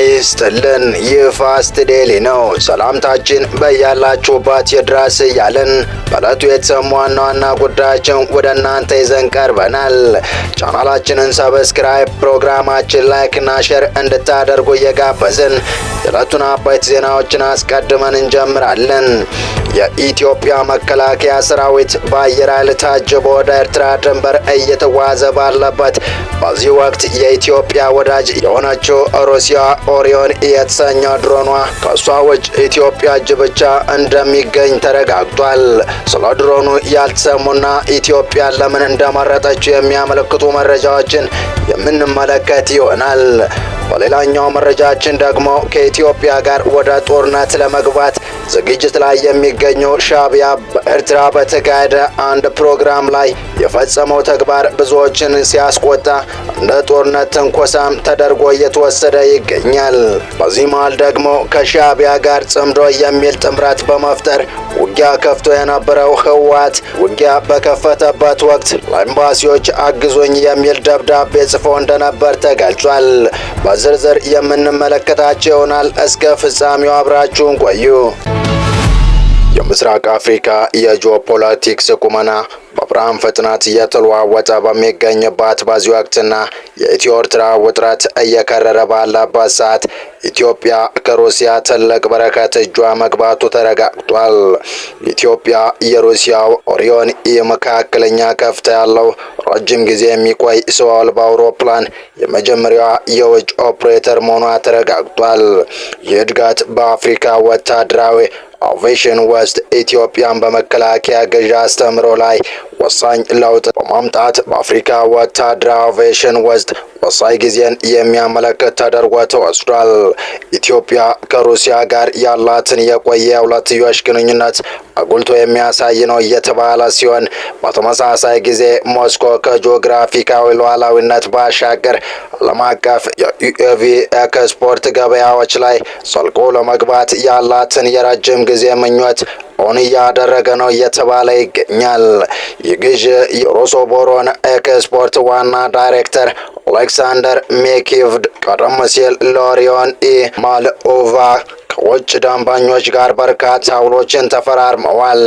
ይስጥልን። ይህ ፋስት ዴሊ ነው። ሰላምታችን በያላችሁበት ይድረስ እያልን በዕለቱ የተሰሙ ዋና ዋና ጉዳዮችን ወደ እናንተ ይዘን ቀርበናል። ቻናላችንን ሰብስክራይብ፣ ፕሮግራማችን ላይክ እና ሼር እንድታደርጉ እየጋበዝን የዕለቱን አበይት ዜናዎችን አስቀድመን እንጀምራለን። የኢትዮጵያ መከላከያ ሰራዊት በአየር ኃይል ታጅቦ ወደ ኤርትራ ድንበር እየተጓዘ ባለበት በዚህ ወቅት የኢትዮጵያ ወዳጅ የሆነችው ሩሲያ ኦሪዮን የተሰኘው ድሮኗ ከሷ ውጭ ኢትዮጵያ እጅ ብቻ እንደሚገኝ ተረጋግጧል። ስለ ድሮኑ ያልተሰሙና ኢትዮጵያን ለምን እንደመረጠችው የሚያመለክቱ መረጃዎችን የምንመለከት ይሆናል። በሌላኛው መረጃችን ደግሞ ከኢትዮጵያ ጋር ወደ ጦርነት ለመግባት ዝግጅት ላይ የሚገኘው ሻዕቢያ በኤርትራ በተካሄደ አንድ ፕሮግራም ላይ የፈጸመው ተግባር ብዙዎችን ሲያስቆጣ እንደ ጦርነት ትንኮሳም ተደርጎ እየተወሰደ ይገኛል። በዚህ መሃል ደግሞ ከሻዕቢያ ጋር ጽምዶ የሚል ጥምረት በመፍጠር ውጊያ ከፍቶ የነበረው ህወሓት ውጊያ በከፈተበት ወቅት ለኤምባሲዎች አግዞኝ የሚል ደብዳቤ ጽፎ እንደነበር ተገልጿል። በዝርዝር የምንመለከታቸው ይሆናል። እስከ ፍጻሜው አብራችሁን ቆዩ። የምስራቅ አፍሪካ የጂኦፖለቲክስ ቁመና በብርሃን ፍጥነት እየተለዋወጠ በሚገኝበት በዚህ ወቅትና የኢትዮ ኤርትራ ውጥረት እየከረረ ባለበት ሰዓት ኢትዮጵያ ከሩሲያ ትልቅ በረከት እጇ መግባቱ ተረጋግጧል። ኢትዮጵያ የሩሲያው ኦሪዮን መካከለኛ ከፍታ ያለው ረጅም ጊዜ የሚቆይ ሰው አልባ አውሮፕላን የመጀመሪያዋ የውጭ ኦፕሬተር መሆኗ ተረጋግጧል። ይህ እድገት በአፍሪካ ወታደራዊ አቪዬሽን ውስጥ ኢትዮጵያን በመከላከያ ገዢ አስተምሮ ላይ ወሳኝ ለውጥ በማምጣት በአፍሪካ ወታደራዊ አቪዬሽን ውስጥ ወሳኝ ጊዜን የሚያመለክት ተደርጎ ተወስዷል። ኢትዮጵያ ከሩሲያ ጋር ያላትን የቆየ ሁለትዮሽ ግንኙነት አጉልቶ የሚያሳይ ነው እየተባለ ሲሆን በተመሳሳይ ጊዜ ሞስኮ ከጂኦግራፊካዊ ሉዓላዊነት ባሻገር ዓለም አቀፍ የዩኤቪ ኤክስፖርት ገበያዎች ላይ ዘልቆ ለመግባት ያላትን የረጅም ጊዜ ምኞት ኦን እያደረገ ነው እየተባለ ይገኛል። ይህ ግዥ የሮሶቦሮን ኤክስፖርት ዋና ዳይሬክተር ኦሌክሳንደር ሜኪቭድ ቀደም ሲል ለኦሪዮን ማልኦቫ ከውጭ ደንበኞች ጋር በርካታ ውሎችን ተፈራርመዋል።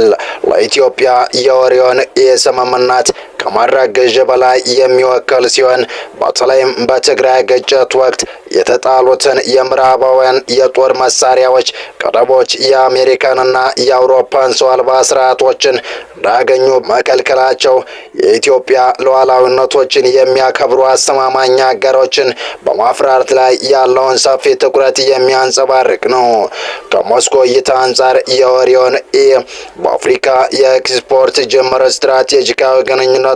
ለኢትዮጵያ የኦሪዮን ስምምነት ከማድረግ ግዥ በላይ የሚወክል ሲሆን በተለይም በትግራይ ግጭት ወቅት የተጣሉትን የምዕራባውያን የጦር መሳሪያዎች ቀለቦች የአሜሪካንና የአውሮፓን ሰው አልባ ስርዓቶችን እንዳያገኙ መከልከላቸው የኢትዮጵያ ሉዓላዊነቶችን የሚያከብሩ አስተማማኝ አጋሮችን በማፍራት ላይ ያለውን ሰፊ ትኩረት የሚያንጸባርቅ ነው። ከሞስኮ እይታ አንጻር የኦሪዮን በአፍሪካ የኤክስፖርት ጅምር ስትራቴጂካዊ ግንኙነቶችን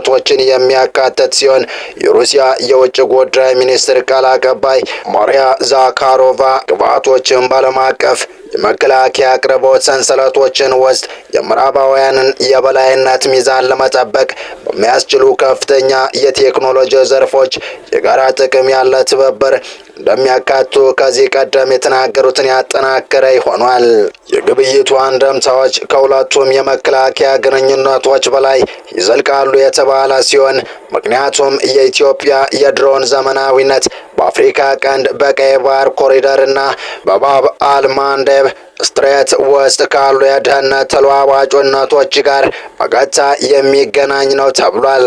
የሚያካትት ሲሆን የሩሲያ የውጭ ጉዳይ ሚኒስትር ቃል አቀባይ ማሪያ ዛካሮቫ ግብዓቶችን በዓለም አቀፍ የመከላከያ አቅርቦት ሰንሰለቶችን ውስጥ የምዕራባውያንን የበላይነት ሚዛን ለመጠበቅ በሚያስችሉ ከፍተኛ የቴክኖሎጂ ዘርፎች የጋራ ጥቅም ያለ ትብብር እንደሚያካቱ ከዚህ ቀደም የተናገሩትን ያጠናከረ ይሆናል። የግብይቱ አንድምታዎች ከሁለቱም የመከላከያ ግንኙነቶች በላይ ይዘልቃሉ የተባለ ሲሆን ምክንያቱም የኢትዮጵያ የድሮን ዘመናዊነት በአፍሪካ ቀንድ በቀይ ባህር ኮሪደርና በባብ አልማንዴብ ስትሬት ውስጥ ካሉ የደህንነት ተለዋዋጭነቶች ጋር በቀጥታ የሚገናኝ ነው ተብሏል።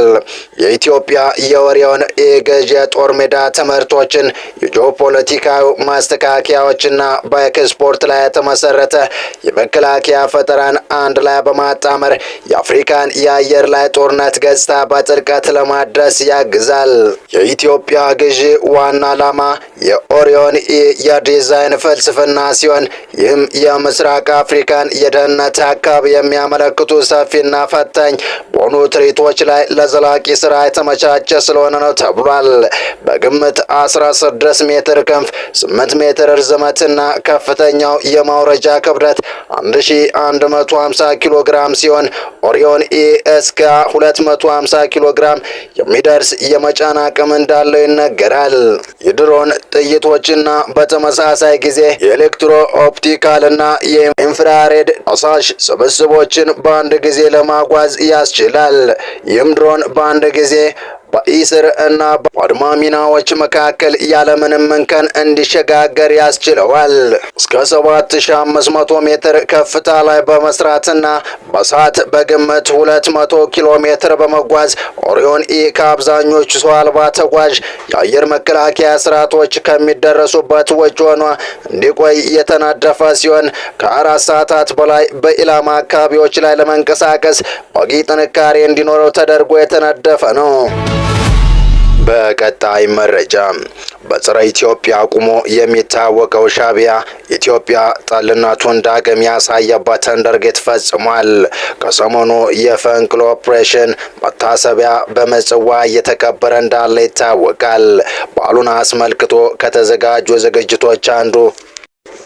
የኢትዮጵያ የኦሪዮን ግዥ የጦር ሜዳ ትምህርቶችን የጂኦፖለቲካዊ ማስተካከያዎችና በኤክስፖርት ላይ የተመሰረተ የመከላከያ ፈጠራን አንድ ላይ በማጣመር የአፍሪካን የአየር ላይ ጦርነት ገጽታ በጥልቀት ለማድረስ ያግዛል። የኢትዮጵያ ግዥ ዋና ዓላማ የኦሪዮን የዲዛይን ፍልስፍና ሲሆን ይህም የምስራቅ አፍሪካን የደህንነት አካባቢ የሚያመለክቱ ሰፊና ፈታኝ በሆኑ ትርኢቶች ላይ ለዘላቂ ስራ የተመቻቸ ስለሆነ ነው ተብሏል። በግምት 16 ሜትር ክንፍ፣ 8 ሜትር ርዝመትና ከፍተኛው የማውረጃ ክብደት 1150 ኪሎ ግራም ሲሆን ኦሪዮን እስከ 250 ኪሎ ግራም የሚደርስ የመጫን አቅም እንዳለው ይነገራል። የድሮን ጥይቶችና በተመሳሳይ ጊዜ የኤሌክትሮ ኦፕቲካል እና የኢንፍራሬድ አሳሽ ስብስቦችን በአንድ ጊዜ ለማጓዝ ያስችላል። ይህም ድሮን በአንድ ጊዜ በኢስር እና በአድማ ሚናዎች መካከል ያለምንም እንከን እንዲሸጋገር ያስችለዋል። እስከ 7500 ሜትር ከፍታ ላይ በመስራትና በሰዓት በግምት 200 ኪሎ ሜትር በመጓዝ ኦሪዮን ኢ ከአብዛኞቹ ሰው አልባ ተጓዥ የአየር መከላከያ ስርዓቶች ከሚደረሱበት ወጪ ሆኖ እንዲቆይ የተነደፈ ሲሆን ከ4 ሰዓታት በላይ በኢላማ አካባቢዎች ላይ ለመንቀሳቀስ በቂ ጥንካሬ እንዲኖረው ተደርጎ የተነደፈ ነው። በቀጣይ መረጃ በጸረ ኢትዮጵያ አቁሞ የሚታወቀው ሻዕቢያ ኢትዮጵያ ጠልነቱን ዳግም ያሳየበትን ድርጊት ፈጽሟል። ከሰሞኑ የፈንቅሎ ኦፕሬሽን መታሰቢያ በምጽዋ እየተከበረ እንዳለ ይታወቃል። በዓሉን አስመልክቶ ከተዘጋጁ ዝግጅቶች አንዱ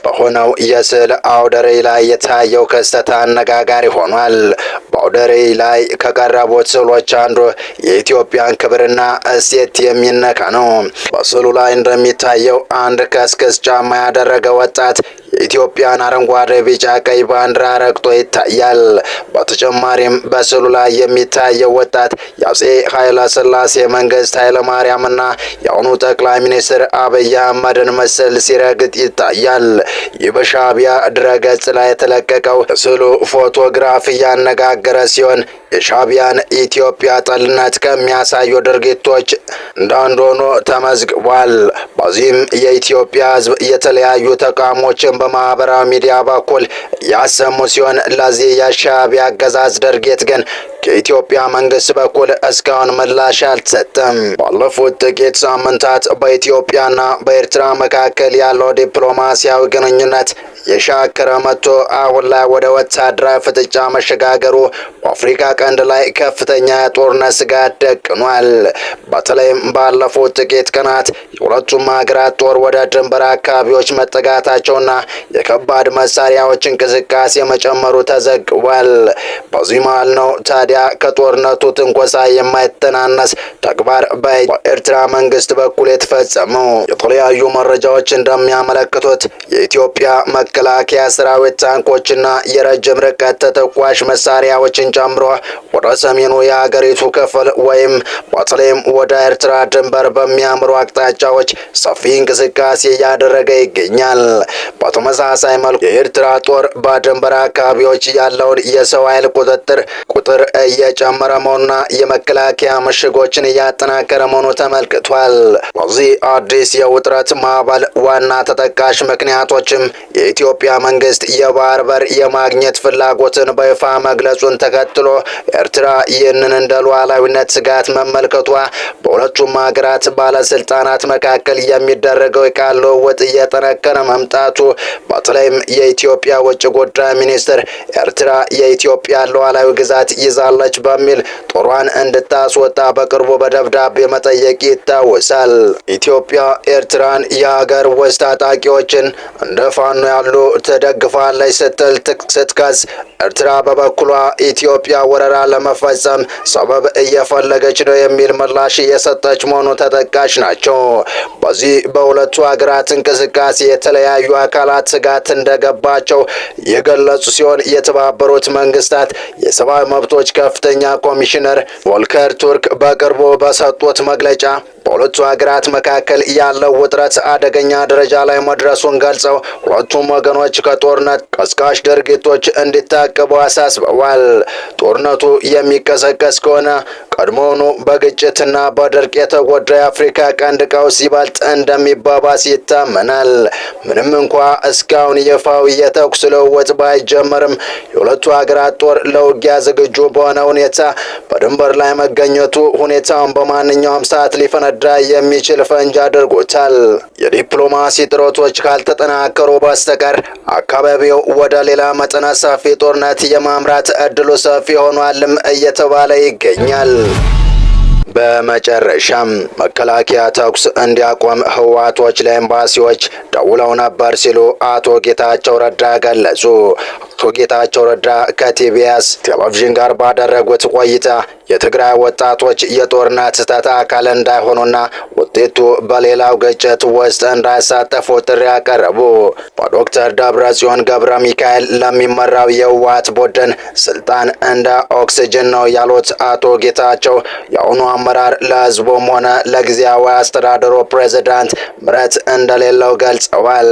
በሆነው የስዕል አውደ ርዕይ ላይ የታየው ክስተት አነጋጋሪ ሆኗል። በአውደ ርዕይ ላይ ከቀረቡት ስዕሎች አንዱ የኢትዮጵያን ክብርና እሴት የሚነካ ነው። በስዕሉ ላይ እንደሚታየው አንድ ከስክስ ጫማ ያደረገ ወጣት የኢትዮጵያን አረንጓዴ፣ ቢጫ፣ ቀይ ባንዲራ ረግጦ ይታያል። በተጨማሪም በስዕሉ ላይ የሚታየው ወጣት የአፄ ኃይለ ሥላሴ መንግስት ኃይለ ማርያምና የአሁኑ ጠቅላይ ሚኒስትር አብይ አህመድን ምስል ሲረግጥ ይታያል። ይህ በሻዕቢያ ድረገጽ ላይ የተለቀቀው ስዕሉ ፎቶግራፍ እያነጋገረ ሲሆን የሻዕቢያን ኢትዮጵያ ጠልነት ከሚያሳዩ ድርጊቶች እንዳንዱ ሆኖ ተመዝግቧል። በዚህም የኢትዮጵያ ሕዝብ የተለያዩ ተቃውሞችን በማህበራዊ ሚዲያ በኩል ያሰሙ ሲሆን ለዚህ የሻዕቢያ አገዛዝ ድርጊት ግን ከኢትዮጵያ መንግስት በኩል እስካሁን ምላሽ አልተሰጠም። ባለፉት ጥቂት ሳምንታት በኢትዮጵያና በኤርትራ መካከል ያለው ዲፕሎማሲያዊ ግንኙነት የሻከረ መጥቶ አሁን ላይ ወደ ወታደራዊ ፍጥጫ መሸጋገሩ በአፍሪካ ቀንድ ላይ ከፍተኛ የጦርነት ስጋት ደቅኗል። በተለይም ባለፉት ጥቂት ቀናት የሁለቱም ሀገራት ጦር ወደ ድንበር አካባቢዎች መጠጋታቸውና የከባድ መሳሪያዎች እንቅስቃሴ መጨመሩ ተዘግቧል። በዚህ መሃል ነው ታዲያ ከጦርነቱ ትንኮሳ የማይተናነስ ተግባር በኤርትራ መንግስት በኩል የተፈጸመው። የተለያዩ መረጃዎች እንደሚያመለክቱት የኢትዮጵያ መከላከያ ሰራዊት ታንኮችና የረጅም ርቀት ተተኳሽ መሳሪያዎችን ጨምሮ ወደ ሰሜኑ የሀገሪቱ ክፍል ወይም በተለይም ወደ ኤርትራ ድንበር በሚያምሩ አቅጣጫዎች ሰፊ እንቅስቃሴ እያደረገ ይገኛል። በተመሳሳይ መልኩ የኤርትራ ጦር በድንበር አካባቢዎች ያለውን የሰው ኃይል ቁጥር እየጨመረ መሆኑና የመከላከያ ምሽጎችን እያጠናከረ መሆኑ ተመልክቷል። በዚህ አዲስ የውጥረት ማዕበል ዋና ተጠቃሽ ምክንያቶችም የኢትዮጵያ መንግስት የባህር በር የማግኘት ፍላጎትን በይፋ መግለጹን ተከትሎ ኤርትራ ይህንን እንደ ሉዓላዊነት ስጋት መመልከቷ፣ በሁለቱም ሀገራት ባለስልጣናት መካከል የሚደረገው የቃል ልውውጥ እየጠነከረ መምጣቱ፣ በተለይም የኢትዮጵያ ውጭ ጉዳይ ሚኒስትር ኤርትራ የኢትዮጵያ ሉዓላዊ ግዛት ይዛለች በሚል ጦሯን እንድታስወጣ በቅርቡ በደብዳቤ መጠየቅ ይታወሳል። ኢትዮጵያ ኤርትራን የሀገር ውስጥ ታጣቂዎችን እንደ ፋኖ ያሉ ትደግፋለች ስትል ስትከስ፣ ኤርትራ በበኩሏ ኢትዮጵያ ወረራ ለመፈጸም ሰበብ እየፈለገች ነው የሚል ምላሽ እየሰጠች መሆኑ ተጠቃሽ ናቸው። በዚህ በሁለቱ ሀገራት እንቅስቃሴ የተለያዩ አካላት ስጋት እንደገባቸው የገለጹ ሲሆን የተባበሩት መንግስታት የሰብአዊ መብቶች ከፍተኛ ኮሚሽነር ቮልከር ቱርክ በቅርቡ በሰጡት መግለጫ በሁለቱ ሀገራት መካከል ያለው ውጥረት አደገኛ ደረጃ ላይ መድረሱን ገልጸው ሁለቱም ወገኖች ከጦርነት ቀስቃሽ ድርጊቶች እንዲታቀቡ አሳስበዋል። ጦርነቱ የሚቀሰቀስ ከሆነ ቀድሞውኑ በግጭትና በድርቅ የተጎዳ የአፍሪካ ቀንድ ቀውስ ይበልጥ እንደሚባባስ ይታመናል። ምንም እንኳ እስካሁን ይፋዊ የተኩስ ልውውጥ ባይጀመርም የሁለቱ ሀገራት ጦር ለውጊያ ዝግጁ በሆነ ሁኔታ በድንበር ላይ መገኘቱ ሁኔታውን በማንኛውም ሰዓት ሊፈነዳ የሚችል ፈንጅ አድርጎታል። የዲፕሎማሲ ጥረቶች ካልተጠናከሩ በስተቀር አካባቢው ወደ ሌላ መጠነ ሰፊ ጦርነት የማምራት እድሉ ሰፊ ሆኗልም እየተባለ ይገኛል። በመጨረሻም መከላከያ ተኩስ እንዲያቆም ህወሓቶች ለኤምባሲዎች ደውለው ነበር ሲሉ አቶ ጌታቸው ረዳ ገለጹ። አቶ ጌታቸው ረዳ ከቲቢኤስ ቴሌቪዥን ጋር ባደረጉት ቆይታ የትግራይ ወጣቶች የጦርነት ስህተት አካል እንዳይሆኑና ውጤቱ በሌላው ግጭት ውስጥ እንዳይሳተፉ ጥሪ ያቀረቡ። በዶክተር ደብረጽዮን ገብረ ሚካኤል ለሚመራው የህወሓት ቡድን ስልጣን እንደ ኦክሲጅን ነው ያሉት አቶ ጌታቸው የአሁኑ አመራር ለህዝቡም ሆነ ለጊዜያዊ አስተዳደሩ ፕሬዝዳንት ምሕረት እንደሌለው ገልጸዋል።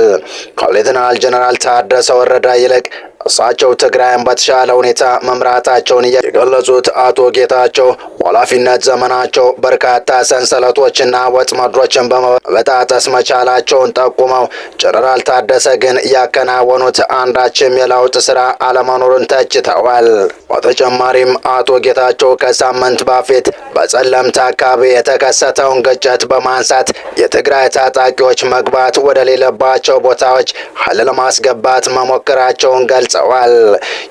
ከሌተናል ጀነራል ታደሰ ወረደ ይልቅ እሳቸው ትግራይን በተሻለ ሁኔታ መምራታቸውን የገለጹት አቶ ጌታቸው በኃላፊነት ዘመናቸው በርካታ ሰንሰለቶችና ወጥመዶችን በመበጣጠስ መቻላቸውን ጠቁመው ጀነራል ታደሰ ግን ያከናወኑት አንዳችም የለውጥ ስራ አለመኖሩን ተችተዋል። በተጨማሪም አቶ ጌታቸው ከሳምንት በፊት በጸለምት አካባቢ የተከሰተውን ግጭት በማንሳት የትግራይ ታጣቂዎች መግባት ወደ ሌለባቸው ቦታዎች ኃይል ለማስገባት መሞከራቸውን ገልጸዋል።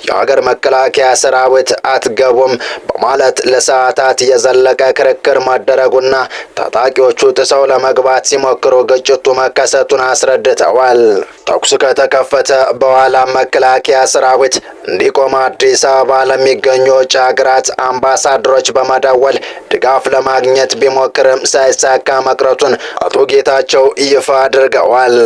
የሀገር መከላከያ ሰራዊት አትገቡም በማለት ለሰዓታት የዘለቀ ክርክር መደረጉና ታጣቂዎቹ ጥሰው ለመግባት ሲሞክሩ ግጭቱ መከሰቱን አስረድተዋል። ተኩስ ከተከፈተ በኋላ መከላከያ ሰራዊት እንዲቆም አዲስ አበባ ለሚገኙ የውጭ ሀገራት አምባሳደሮች በመደወል ድጋፍ ለማግኘት ቢሞክርም ሳይሳካ መቅረቱን አቶ ጌታቸው ይፋ አድርገዋል።